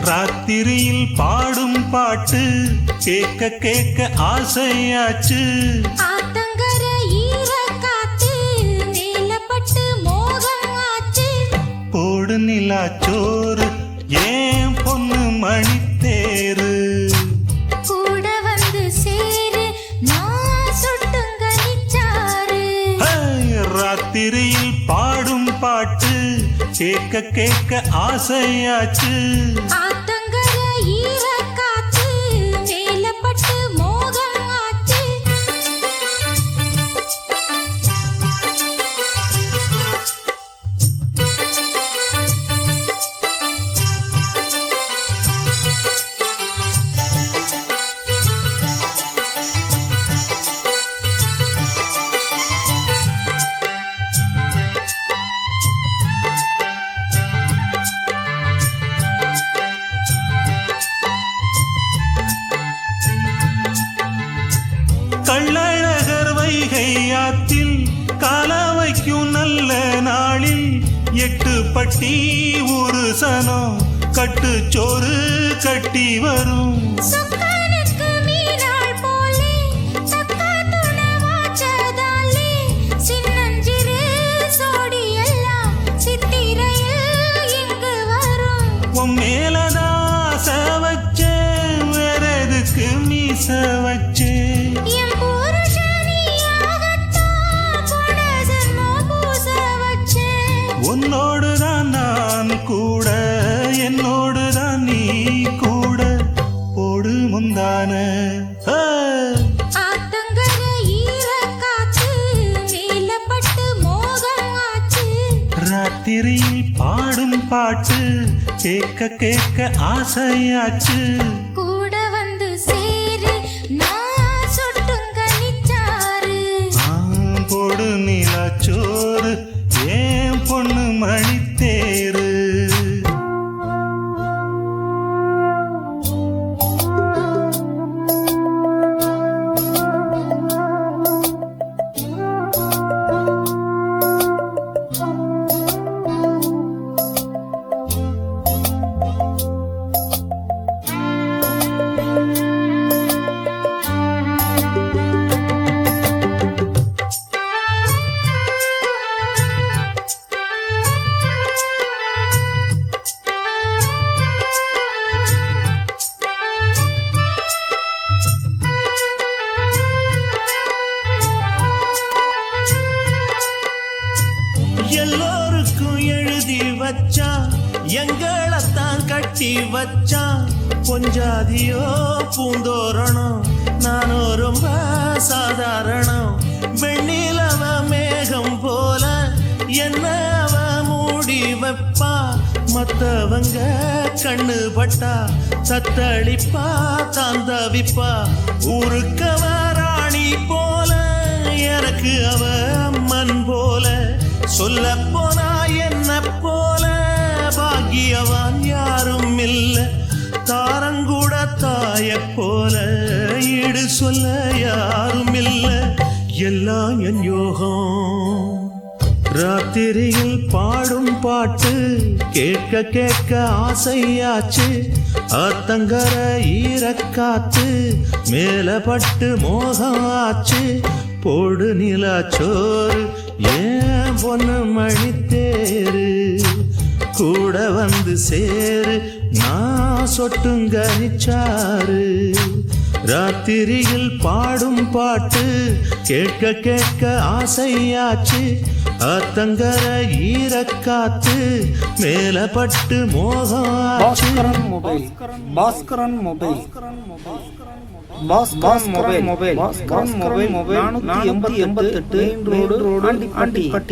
ராத்திரியில் பாடும் பாட்டு கேட்க கேட்க ஆசையாச்சு. ஆத்தங்கர ஈரக்காத்து மேலப்பட்டு மோகம் ஆச்சு. போடு நிலாச்சோறு ஏன் பொண்ணு மணித்தேரு கூட வந்து சேரு நான் சுட்டுங்க நிச்சாரு. ராத்திரியில் பாடும் பாட்டு கேட்க கேட்க ஆசையாச்சு. ஆத்தங்கர ஈரக்காத்து மேலப்பட்டு மோகம் ஆச்சு. கள்ளழகர் வைகை ஆத்தில் கால வைக்கும் நல்ல நாளில் 8 பட்டி ஒரு சனம் கட்டுச்சோறு கட்டி வரும். சொக்கனுக்கு மீனாள் போலே தக்கா துணவாச்சதாலே சின்னஞ்சிறு சோடி எல்லாம் சித்திரையில் இங்கு வரும். உன் மேலதாச வச்சே வேற எதுக்கு மீச வச்சே. என் புருஷனியாகத்தான் போன ஜென்மம் பூச வச்சேன். உன்னோடுதான் நான் கூட என்னோடுதான் நீ கூட போடு முந்தான. ஆத்தங்கர ஈரக்காத்து மேலப்பட்டு மோகம் ஆச்சு. ராத்திரியில் பாடும் பாட்டு கேட்க கேட்க ஆசையாச்சு. கூட வந்து சேரு நான் சுட்டுங்க நிச்சாரு. போடு நிலாச்சோறு ஏன் பொண்ணு மணித்தேரு. எல்லோருக்கும் எழுதி வச்சான் எங்களைத்தான் கட்டி வச்சான். பொஞ்சாதியோ பூந்தோரணம் நானோ ரொம்ப சாதாரணம். வெண்ணிலவ மேகம் போல என்ன அவ மூடி வைப்பா. மத்தவங்க கண்ணு பட்டா தத்தளிப்பா தாந்தவிப்பா. ஊருக்கவ ராணி போல எனக்கு அவ அம்மன் போல. சொல்ல போனா என்ன போல பாக்கியவான் யாரும் இல்ல. தாரங்கூட தாய போல ஈடு சொல்ல யாரும் இல்ல. எல்லாம் என் யோகம். ராத்திரியில் பாடும் பாட்டு கேட்க கேட்க ஆசையாச்சு. ஆத்தங்கர ஈரக்காத்து மேலப்பட்டு மோகம் ஆச்சு. போடு நிலாச்சோறு ஏன் பொண்ணு மணித்தேரு கூட வந்து சேரு நான் சொட்டுங்க நிச்சாரு. ராத்திரியில் பாடும் பாட்டு கேட்க கேட்க ஆசையாச்சு. ஆத்தங்கர ஈரக்காத்து மேலப்பட்டு மோகம் ஆச்சு. Baskaran mobile 488 488 488 road Andipatti.